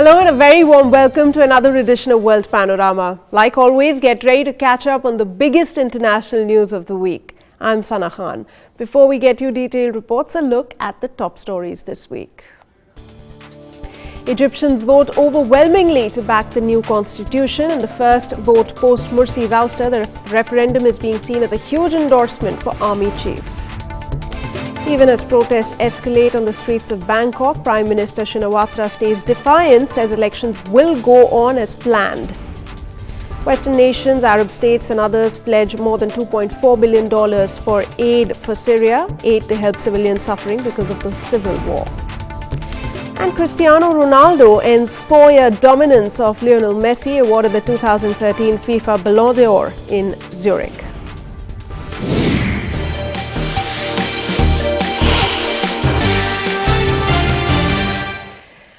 Hello and a very warm welcome to another edition of World Panorama. Like always, get ready to catch up on the biggest international news of the week. I'm Sana Khan. Before we get you detailed reports, a look at the top stories this week. Egyptians vote overwhelmingly to back the new constitution. In the first vote post Morsi's ouster, the referendum is being seen as a huge endorsement for army chief. Even as protests escalate on the streets of Bangkok, Prime Minister Shinawatra stays defiant, says elections will go on as planned. Western nations, Arab states and others pledge more than $2.4 billion for aid for Syria, aid to help civilians suffering because of the civil war. And Cristiano Ronaldo ends 4-year dominance of Lionel Messi, awarded the 2013 FIFA Ballon d'Or in Zurich.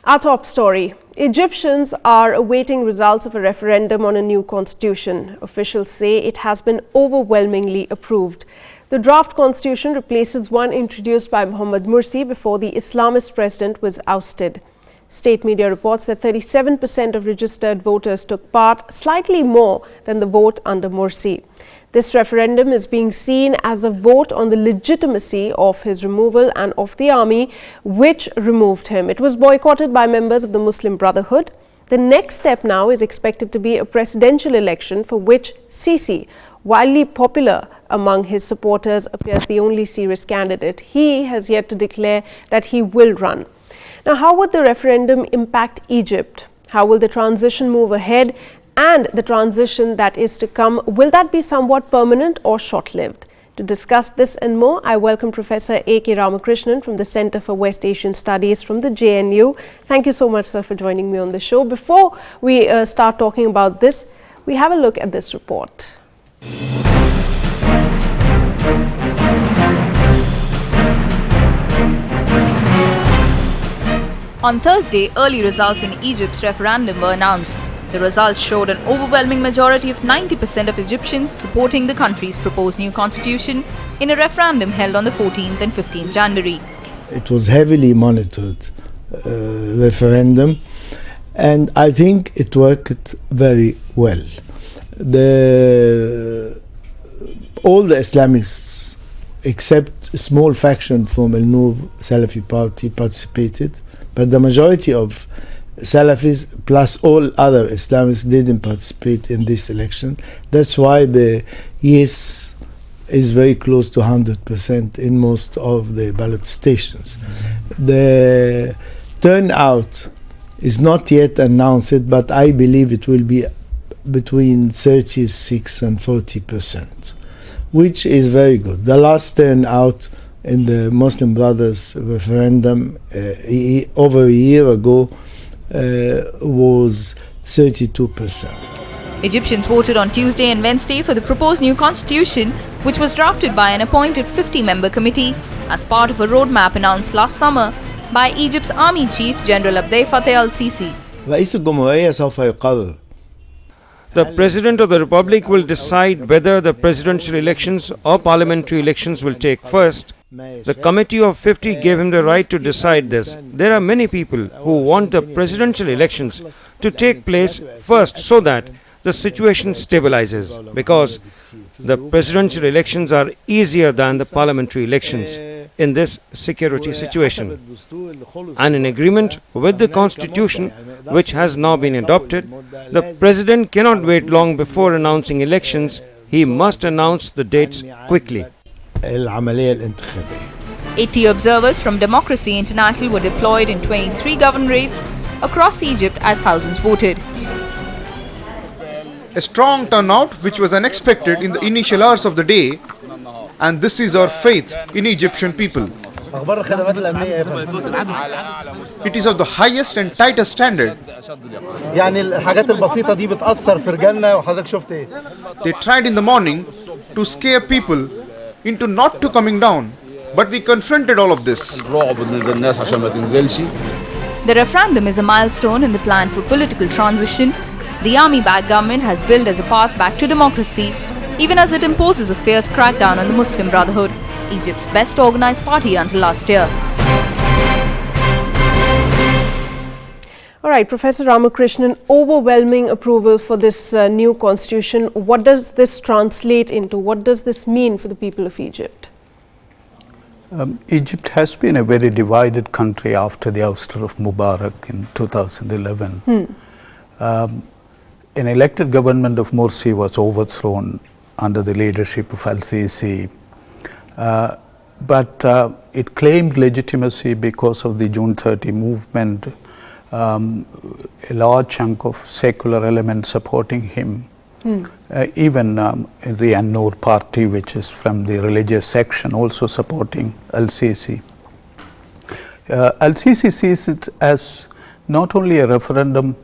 Our top story. Egyptians are awaiting results of a referendum on a new constitution. Officials say it has been overwhelmingly approved. The draft constitution replaces one introduced by Mohamed Morsi before the Islamist president was ousted. State media reports that 37% of registered voters took part, slightly more than the vote under Morsi. This referendum is being seen as a vote on the legitimacy of his removal and of the army, which removed him. It was boycotted by members of the Muslim Brotherhood. The next step now is expected to be a presidential election for which Sisi, widely popular among his supporters, appears the only serious candidate. He has yet to declare that he will run. Now, how would the referendum impact Egypt? How will the transition move ahead? And the transition that is to come, will that be somewhat permanent or short-lived? To discuss this and more, I welcome Professor A K Ramakrishnan from the Center for West Asian Studies from the JNU. Thank you so much, sir, for joining me on the show. Before we start talking about this, we have a look at this report. On Thursday, early results in Egypt's referendum were announced. The results showed an overwhelming majority of 90% of Egyptians supporting the country's proposed new constitution in a referendum held on the 14th and 15th January. It was heavily monitored referendum, and I think it worked very well. All the Islamists, except a small faction from Al-Noor Salafi party, participated, but the majority of Salafis plus all other Islamists didn't participate in this election. That's why the yes is very close to 100% in most of the ballot stations. The turnout is not yet announced, but I believe it will be between 36 and 40%, which is very good. The last turnout in the Muslim Brothers referendum over a year ago was 32%. Egyptians voted on Tuesday and Wednesday for the proposed new constitution, which was drafted by an appointed 50-member committee as part of a roadmap announced last summer by Egypt's Army Chief General Abdel Fattah Al-Sisi. The President of the Republic will decide whether the presidential elections or parliamentary elections will take first. The Committee of 50 gave him the right to decide this. There are many people who want the presidential elections to take place first so that the situation stabilizes, because the presidential elections are easier than the parliamentary elections in this security situation. And in agreement with the constitution, which has now been adopted, the president cannot wait long before announcing elections. He must announce the dates quickly. 80 observers from Democracy International were deployed in 23 governorates across Egypt as thousands voted. A strong turnout which was unexpected in the initial hours of the day, and this is our faith in Egyptian people. It is of the highest and tightest standard. They tried in the morning to scare people into not to coming down, but we confronted all of this. The referendum is a milestone in the plan for political transition. The army-backed government has billed as a path back to democracy, even as it imposes a fierce crackdown on the Muslim Brotherhood, Egypt's best organized party until last year. All right, Professor Ramakrishnan, overwhelming approval for this new constitution. What does this translate into? What does this mean for the people of Egypt? Egypt has been a very divided country after the ouster of Mubarak in 2011. An elected government of Morsi was overthrown under the leadership of Al-Sisi, but it claimed legitimacy because of the June 30 movement, a large chunk of secular elements supporting him. Even the An-Noor party, which is from the religious section, also supporting Al-Sisi. Al-Sisi sees it as not only a referendum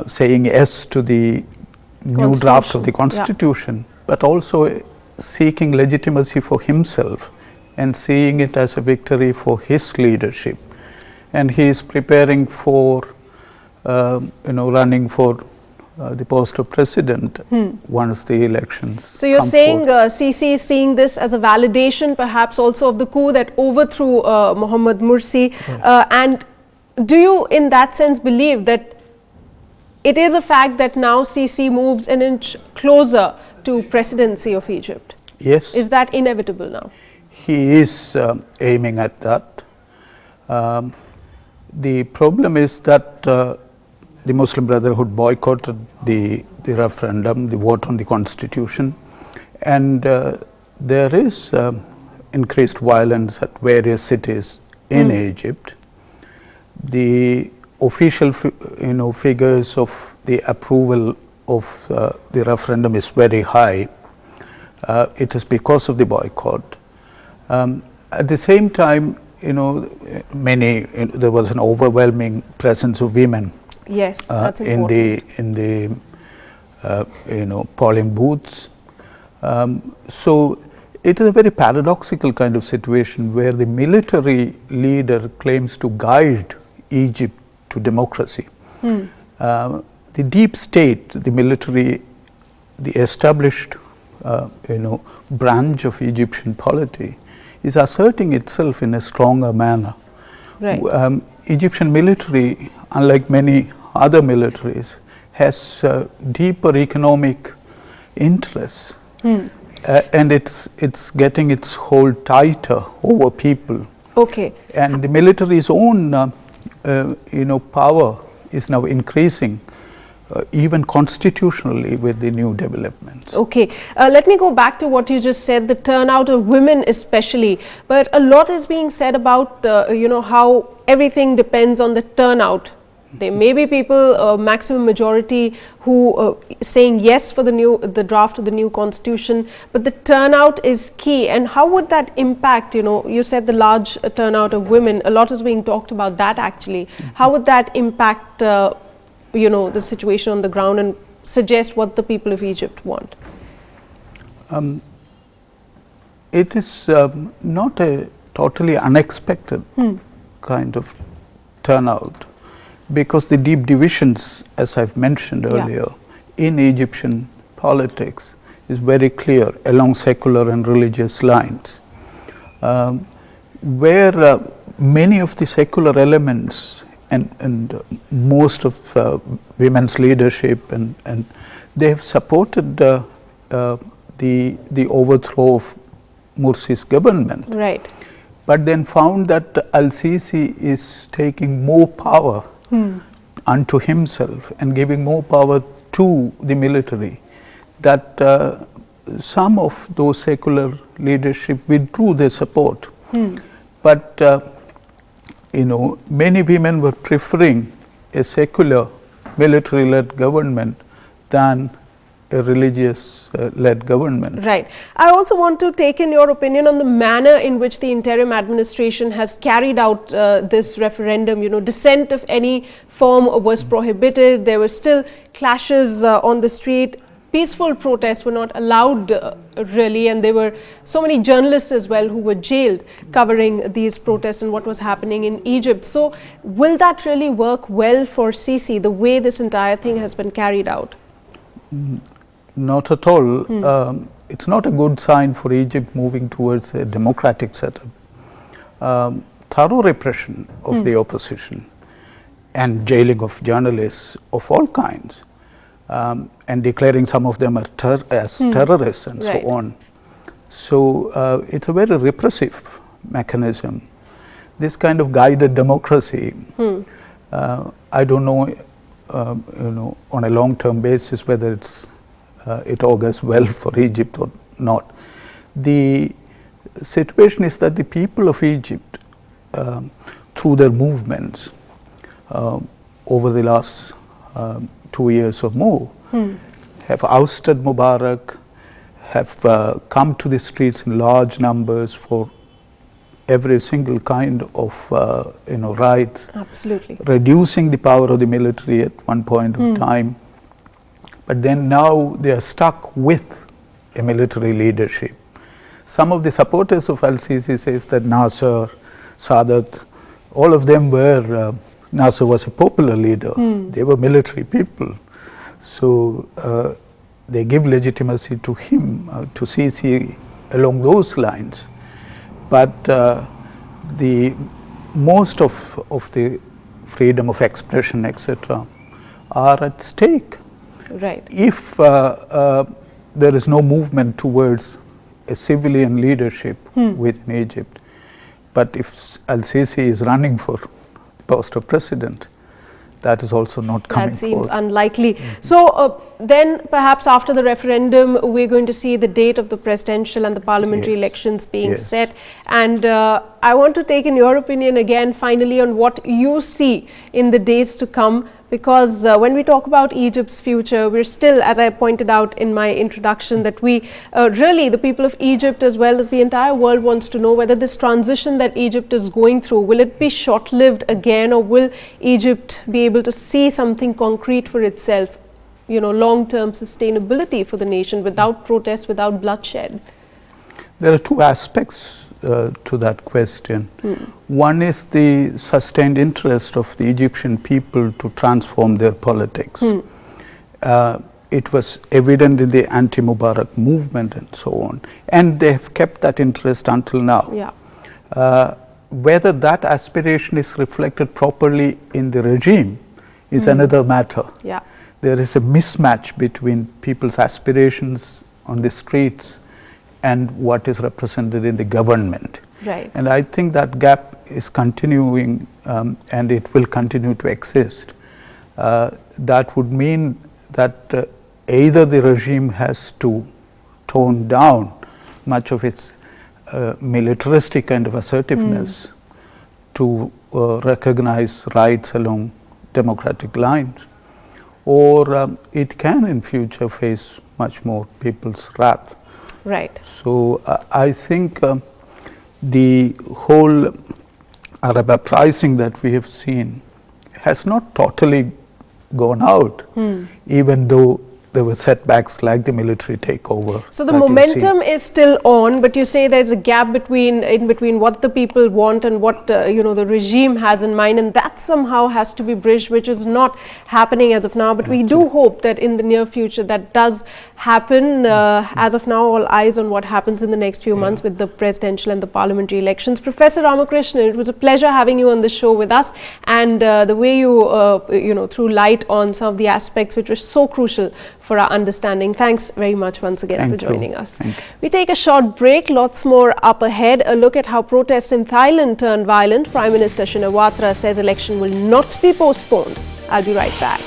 saying yes to the new draft of the constitution, but also seeking legitimacy for himself and seeing it as a victory for his leadership. And he is preparing for, running for the post of president once the elections. So you're saying Sisi is seeing this as a validation perhaps also of the coup that overthrew Mohamed Morsi. And do you in that sense believe that it is a fact that now Sisi moves an inch closer to presidency of Egypt? Yes. Is that inevitable now? He is aiming at that. The problem is that the Muslim Brotherhood boycotted the referendum, the vote on the constitution, and there is increased violence at various cities in Egypt. The official figures of the approval of the referendum is very high. It is because of the boycott. At the same time, there was an overwhelming presence of women. Yes, that's in the polling booths. So it is a very paradoxical kind of situation where the military leader claims to guide Egypt to democracy. The deep state, the military, the established branch of Egyptian polity is asserting itself in a stronger manner. Right. Egyptian military, unlike many other militaries, has deeper economic interests, and it's getting its hold tighter over people. Okay. And the military's own, power is now increasing, even constitutionally, with the new developments. Okay, let me go back to what you just said, the turnout of women especially, but a lot is being said about how everything depends on the turnout. There may be people, maximum majority, who saying yes for the draft of the new constitution, but the turnout is key. And how would that impact, you said the large turnout of women, a lot is being talked about that actually. How would that impact the situation on the ground and suggest what the people of Egypt want? It is not a totally unexpected kind of turnout, because the deep divisions, as I've mentioned earlier, in Egyptian politics is very clear along secular and religious lines, where many of the secular elements and most of women's leadership and they have supported the overthrow of Morsi's government. Right. But then found that Al-Sisi is taking more power unto himself and giving more power to the military, that some of those secular leadership withdrew their support. But many women were preferring a secular military-led government than a religious-led government. Right. I also want to take in your opinion on the manner in which the interim administration has carried out this referendum. Dissent of any form was prohibited. There were still clashes on the street. Peaceful protests were not allowed really, and there were so many journalists as well who were jailed covering these protests and what was happening in Egypt. So will that really work well for Sisi, the way this entire thing has been carried out? Not at all. It's not a good sign for Egypt moving towards a democratic setup. Thorough repression of the opposition and jailing of journalists of all kinds, and declaring some of them as terrorists and Right. so on. So it's a very repressive mechanism. This kind of guided democracy, I don't know, on a long-term basis whether it augurs well for Egypt or not. The situation is that the people of Egypt, through their movements over the last 2 years or more, have ousted Mubarak, have come to the streets in large numbers for every single kind of rights, Absolutely. reducing the power of the military at one point of time. But then now they are stuck with a military leadership. Some of the supporters of Al-Sisi says that Nasser, Sadat, all of them were, Nasser was a popular leader. They were military people. So they give legitimacy to him, to Sisi along those lines. But the most of the freedom of expression, etc., are at stake. Right. If there is no movement towards a civilian leadership within Egypt, but if Al-Sisi is running for the post of president, that is also not coming That seems forward. unlikely. So then perhaps after the referendum, we're going to see the date of the presidential and the parliamentary Yes. elections being Yes. set. And I want to take in your opinion again, finally, on what you see in the days to come. Because when we talk about Egypt's future, we're still, as I pointed out in my introduction, that we really, the people of Egypt as well as the entire world wants to know whether this transition that Egypt is going through, will it be short-lived again, or will Egypt be able to see something concrete for itself, long-term sustainability for the nation without protest, without bloodshed? There are two aspects to that question. One is the sustained interest of the Egyptian people to transform their politics. It was evident in the anti-Mubarak movement and so on, and they have kept that interest until now. Yeah. Whether that aspiration is reflected properly in the regime is another matter. Yeah. There is a mismatch between people's aspirations on the streets and what is represented in the government. Right. And I think that gap is continuing, and it will continue to exist. That would mean that either the regime has to tone down much of its militaristic kind of assertiveness to recognize rights along democratic lines, or it can in future face much more people's wrath. Right. So I think the whole Arab uprising that we have seen has not totally gone out, even though there were setbacks like the military takeover. So the momentum is still on, but you say there's a gap in between what the people want and what the regime has in mind, and that somehow has to be bridged, which is not happening as of now. But we do hope that in the near future that does happen. As of now, all eyes on what happens in the next few months with the presidential and the parliamentary elections. Professor Ramakrishnan, it was a pleasure having you on the show with us, and the way you threw light on some of the aspects which were so crucial for our understanding. Thanks very much once again for joining us. We take a short break, lots more up ahead. A look at how protests in Thailand turned violent. Prime Minister Shinawatra says election will not be postponed. I'll be right back.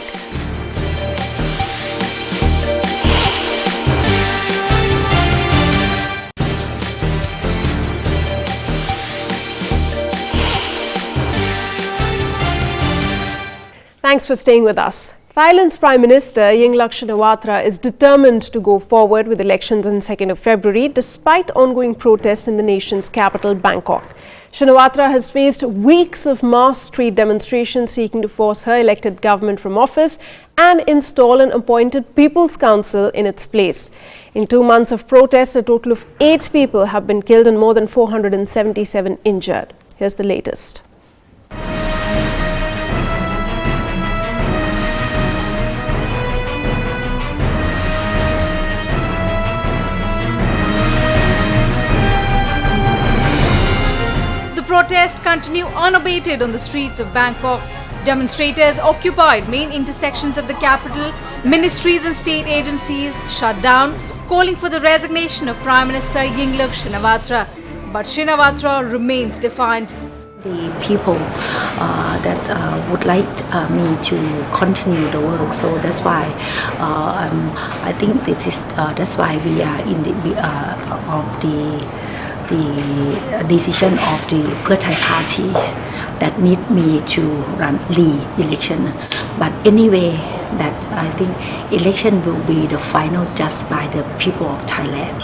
Thanks for staying with us. Thailand's Prime Minister Yingluck Shinawatra is determined to go forward with elections on 2nd of February despite ongoing protests in the nation's capital, Bangkok. Shinawatra has faced weeks of mass street demonstrations seeking to force her elected government from office and install an appointed People's Council in its place. In 2 months of protests, a total of 8 people have been killed and more than 477 injured. Here's the latest. Protests continue unabated on the streets of Bangkok. Demonstrators occupied main intersections of the capital, ministries and state agencies shut down, calling for the resignation of Prime Minister Yingluck Shinawatra. But Shinawatra remains defiant. The people that would like me to continue the work, so that's why I think this is that's why we are in the decision of the Pheu Thai party that need me to run re-election. But anyway, that I think election will be the final just by the people of Thailand.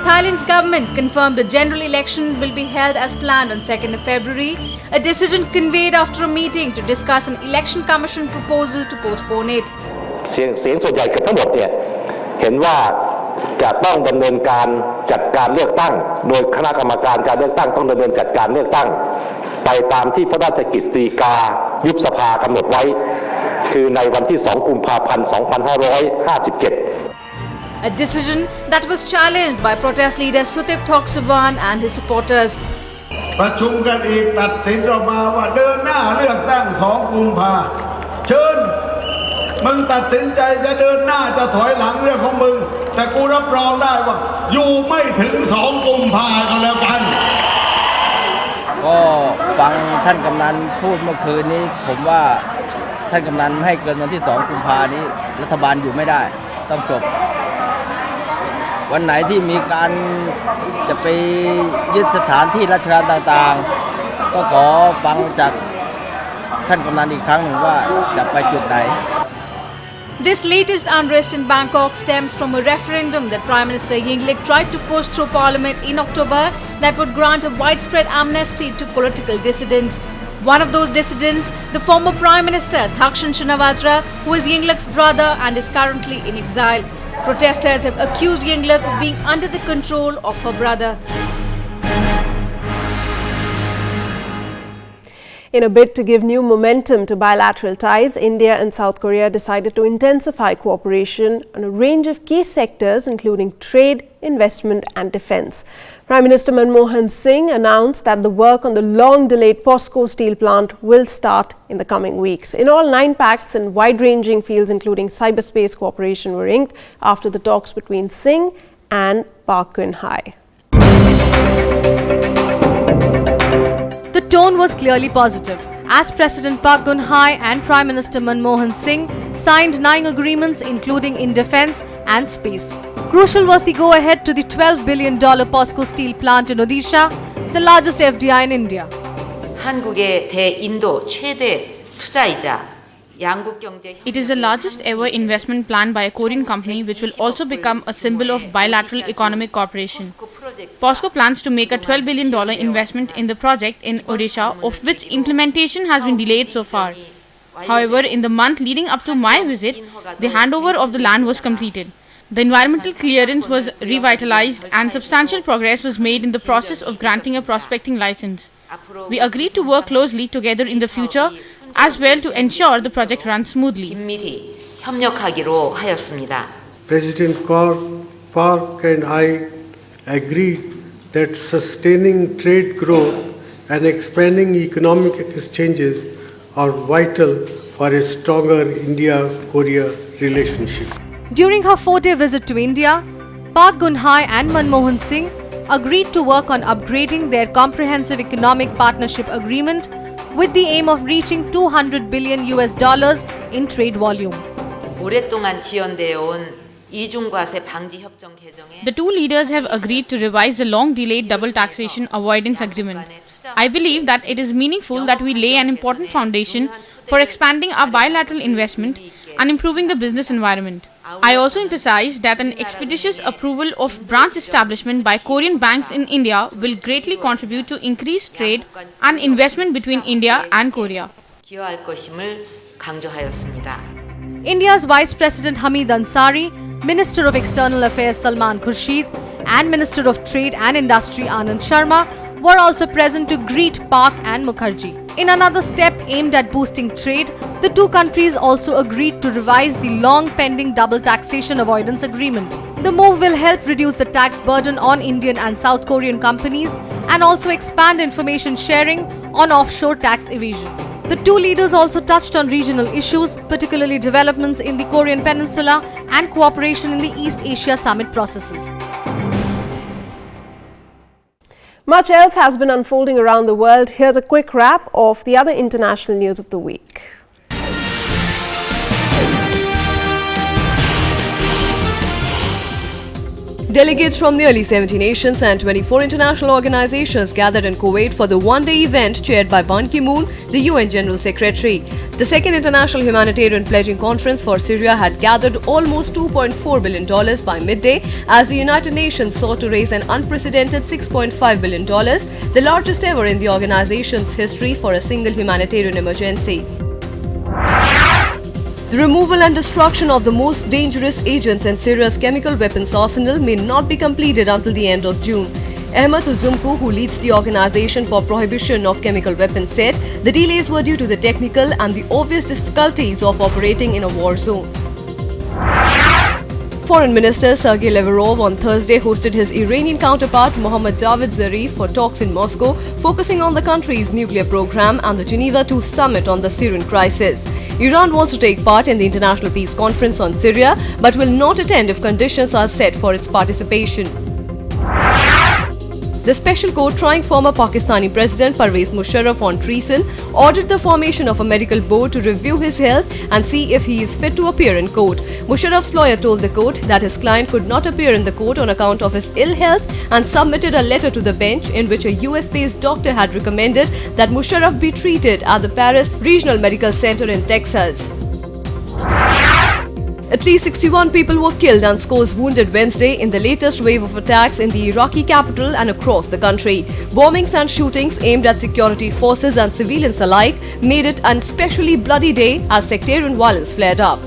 Thailand's government confirmed the general election will be held as planned on 2nd of February, a decision conveyed after a meeting to discuss an election commission proposal to postpone it. เสียงส่วนใหญ่เกือบทั้งหมดเนี่ยเห็นว่าจะต้องดำเนินการจัดการเลือกตั้งโดยคณะกรรมการการเลือกตั้งต้องดำเนินจัดการเลือกตั้งไปตามที่พระราชกฤษฎีกายุบสภากำหนดไว้คือในวันที่ 2 กุมภาพันธ์ 2557 A decision that was challenged by protest leader Suthep Thaugsuban and his supporters. ประชุมกันอีกตัดสินออกมาว่าเดินหน้าเลือกตั้ง 2 กุมภาเชิญมึงตัดสินใจจะเดินหน้าจะถอยหลังเรื่องของมึงแต่กูรับรองได้ว่าอยู่ไม่ถึง 2 กุมภาก็แล้วกัน ก็ฟังท่านกำนันพูดเมื่อคืนนี้ผมว่าท่านกำนันให้เกินวันที่ 2 กุมภานี้รัฐบาลอยู่ไม่ได้ต้องจบวันไหนที่มีการจะไปยึดสถานที่ราชการต่างๆก็ขอฟังจากท่านกำนันอีกครั้งหนึ่งว่าจะไปจุดไหน This latest unrest in Bangkok stems from a referendum that Prime Minister Yingluck tried to push through Parliament in October that would grant a widespread amnesty to political dissidents. One of those dissidents, the former Prime Minister Thaksin Shinawatra, who is Yingluck's brother and is currently in exile. Protesters have accused Yingluck of being under the control of her brother. In a bid to give new momentum to bilateral ties, India and South Korea decided to intensify cooperation on a range of key sectors including trade, investment and defence. Prime Minister Manmohan Singh announced that the work on the long-delayed POSCO steel plant will start in the coming weeks. In all, 9 pacts in wide-ranging fields including cyberspace cooperation were inked after the talks between Singh and Park Geun-hye. The tone was clearly positive, as President Park Geun-hye and Prime Minister Manmohan Singh signed 9 agreements including in defence and space. Crucial was the go-ahead to the $12 billion POSCO steel plant in Odisha, the largest FDI in India. 한국의 대인도 최대 투자이자 It is the largest ever investment plan by a Korean company which will also become a symbol of bilateral economic cooperation. POSCO plans to make a $12 billion investment in the project in Odisha, of which implementation has been delayed so far. However, in the month leading up to my visit, the handover of the land was completed. The environmental clearance was revitalized and substantial progress was made in the process of granting a prospecting license. We agreed to work closely together in the future as well to ensure the project runs smoothly. President Park and I agreed that sustaining trade growth and expanding economic exchanges are vital for a stronger India-Korea relationship. During her 4-day visit to India, Park Geun-hye and Manmohan Singh agreed to work on upgrading their comprehensive economic partnership agreement with the aim of reaching $200 billion in trade volume. The two leaders have agreed to revise the long-delayed double taxation avoidance agreement. I believe that it is meaningful that we lay an important foundation for expanding our bilateral investment and improving the business environment. I also emphasized that an expeditious approval of branch establishment by Korean banks in India will greatly contribute to increased trade and investment between India and Korea. India's Vice President Hamid Ansari, Minister of External Affairs Salman Khurshid, and Minister of Trade and Industry Anand Sharma were also present to greet Park and Mukherjee. In another step aimed at boosting trade, the two countries also agreed to revise the long-pending double taxation avoidance agreement. The move will help reduce the tax burden on Indian and South Korean companies and also expand information sharing on offshore tax evasion. The two leaders also touched on regional issues, particularly developments in the Korean Peninsula and cooperation in the East Asia Summit processes. Much else has been unfolding around the world. Here's a quick wrap of the other international news of the week. Delegates from nearly 70 nations and 24 international organizations gathered in Kuwait for the one-day event chaired by Ban Ki-moon, the UN General Secretary. The second International Humanitarian Pledging Conference for Syria had gathered almost $2.4 billion by midday as the United Nations sought to raise an unprecedented $6.5 billion, the largest ever in the organization's history for a single humanitarian emergency. The removal and destruction of the most dangerous agents in Syria's chemical weapons arsenal may not be completed until the end of June. Ahmed Uzumku, who leads the Organization for Prohibition of Chemical Weapons, said the delays were due to the technical and the obvious difficulties of operating in a war zone. Foreign Minister Sergei Lavrov on Thursday hosted his Iranian counterpart Mohammad Javad Zarif for talks in Moscow, focusing on the country's nuclear program and the Geneva II summit on the Syrian crisis. Iran wants to take part in the International Peace Conference on Syria, but will not attend if conditions are set for its participation. The special court trying former Pakistani President Pervez Musharraf on treason ordered the formation of a medical board to review his health and see if he is fit to appear in court. Musharraf's lawyer told the court that his client could not appear in the court on account of his ill health and submitted a letter to the bench in which a US-based doctor had recommended that Musharraf be treated at the Paris Regional Medical Center in Texas. At least 61 people were killed and scores wounded Wednesday in the latest wave of attacks in the Iraqi capital and across the country. Bombings and shootings aimed at security forces and civilians alike made it an especially bloody day as sectarian violence flared up.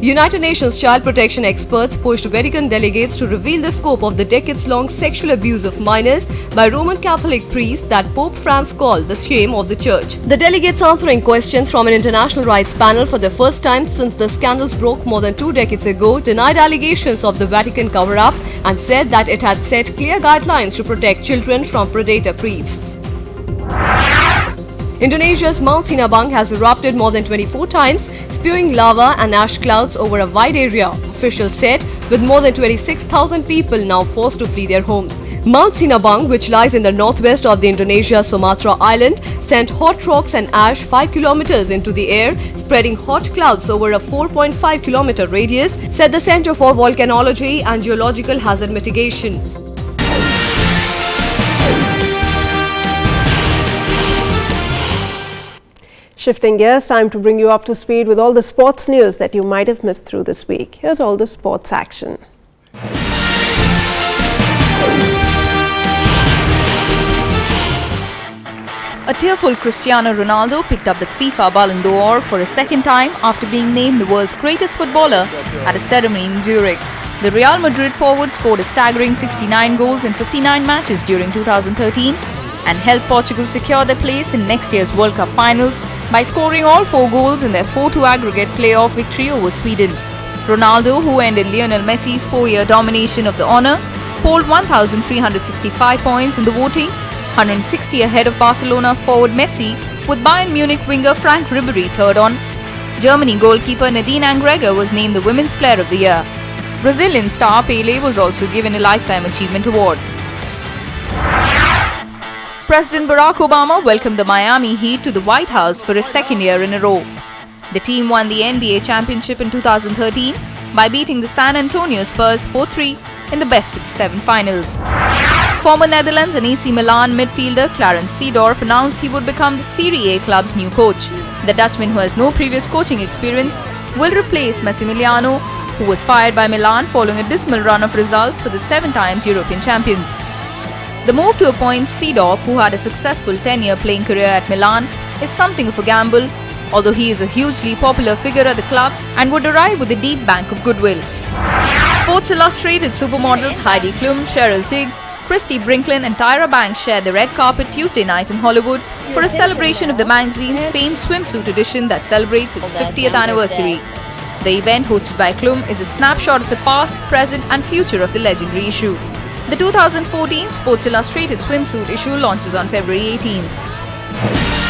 United Nations child protection experts pushed Vatican delegates to reveal the scope of the decades-long sexual abuse of minors by Roman Catholic priests that Pope France called the shame of the Church. The delegates, answering questions from an international rights panel for the first time since the scandals broke more than 2 decades ago, denied allegations of the Vatican cover-up and said that it had set clear guidelines to protect children from predator priests. Indonesia's Mount Sinabang has erupted more than 24 times, spewing lava and ash clouds over a wide area, officials said, with more than 26,000 people now forced to flee their homes. Mount Sinabang, which lies in the northwest of the Indonesia-Sumatra island, sent hot rocks and ash 5 kilometers into the air, spreading hot clouds over a 4.5-kilometer radius, said the Center for Volcanology and Geological Hazard Mitigation. Shifting gears, time to bring you up to speed with all the sports news that you might have missed through this week. Here's all the sports action. A tearful Cristiano Ronaldo picked up the FIFA Ballon d'Or for a second time after being named the world's greatest footballer at a ceremony in Zurich. The Real Madrid forward scored a staggering 69 goals in 59 matches during 2013 and helped Portugal secure their place in next year's World Cup finals by scoring all 4 goals in their 4-2 aggregate playoff victory over Sweden. Ronaldo, who ended Lionel Messi's 4-year domination of the honour, polled 1,365 points in the voting, 160 ahead of Barcelona's forward Messi, with Bayern Munich winger Frank Ribery third on. Germany goalkeeper Nadine Angreger was named the Women's Player of the Year. Brazilian star Pelé was also given a Lifetime Achievement Award. President Barack Obama welcomed the Miami Heat to the White House for a second year in a row. The team won the NBA championship in 2013 by beating the San Antonio Spurs 4-3 in the best-of-7 finals. Former Netherlands and AC Milan midfielder Clarence Seedorf announced he would become the Serie A club's new coach. The Dutchman, who has no previous coaching experience, will replace Massimiliano, who was fired by Milan following a dismal run of results for the 7-time European champions. The move to appoint Seedorf, who had a successful 10-year playing career at Milan, is something of a gamble, although he is a hugely popular figure at the club and would arrive with a deep bank of goodwill. Sports Illustrated supermodels Heidi Klum, Cheryl Tiggs, Christy Brinklin and Tyra Banks shared the red carpet Tuesday night in Hollywood for a celebration of the magazine's famed swimsuit edition that celebrates its 50th anniversary. The event, hosted by Klum, is a snapshot of the past, present and future of the legendary issue. The 2014 Sports Illustrated swimsuit issue launches on February 18th.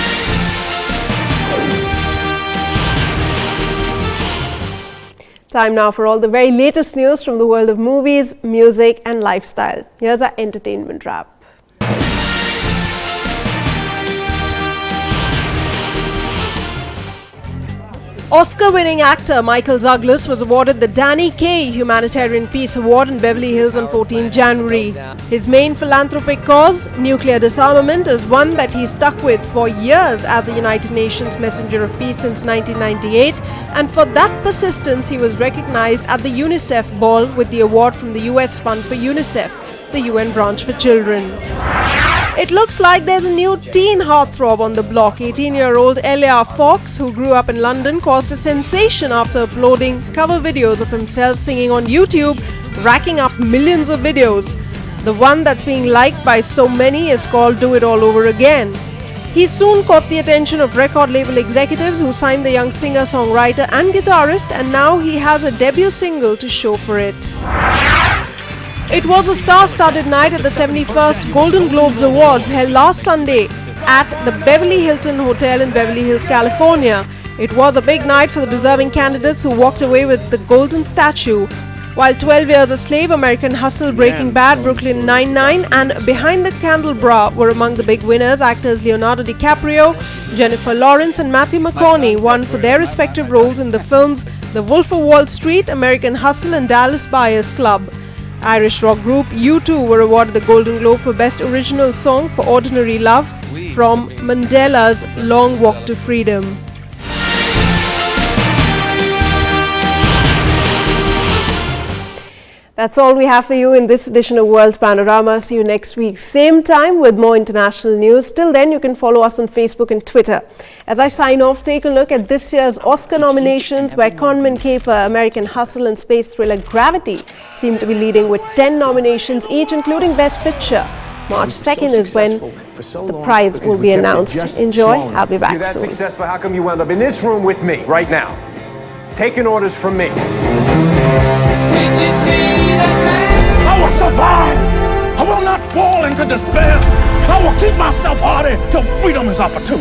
Time now for all the very latest news from the world of movies, music and lifestyle. Here's our entertainment wrap. Oscar-winning actor Michael Douglas was awarded the Danny Kaye Humanitarian Peace Award in Beverly Hills on 14 January. His main philanthropic cause, nuclear disarmament, is one that he stuck with for years as a United Nations Messenger of Peace since 1998, and for that persistence he was recognized at the UNICEF ball with the award from the US Fund for UNICEF, the UN branch for children. It looks like there's a new teen heartthrob on the block. 18-year-old Elia Fox, who grew up in London, caused a sensation after uploading cover videos of himself singing on YouTube, racking up millions of videos. The one that's being liked by so many is called Do It All Over Again. He soon caught the attention of record label executives who signed the young singer, songwriter and guitarist, and now he has a debut single to show for it. It was a star-studded night at the 71st Golden Globes Awards held last Sunday at the Beverly Hilton Hotel in Beverly Hills, California. It was a big night for the deserving candidates who walked away with the golden statue. While 12 Years a Slave, American Hustle, Breaking Bad, Brooklyn Nine-Nine and Behind the Candelabra were among the big winners, actors Leonardo DiCaprio, Jennifer Lawrence and Matthew McConaughey won for their respective roles in the films The Wolf of Wall Street, American Hustle and Dallas Buyers Club. Irish rock group U2 were awarded the Golden Globe for Best Original Song for Ordinary Love from Mandela's Long Walk to Freedom. That's all we have for you in this edition of World Panorama. See you next week, same time with more international news. Till then, you can follow us on Facebook and Twitter. As I sign off, take a look at this year's Oscar nominations, where Conman Caper, American Hustle and space thriller Gravity seem to be leading with 10 nominations each, including Best Picture. March 2nd is when the prize will be announced. Enjoy. I'll be back soon. Successful. How come you wound up in this room with me right now, taking orders from me? I will survive. I will not fall into despair. I will keep myself hardy till freedom is opportune.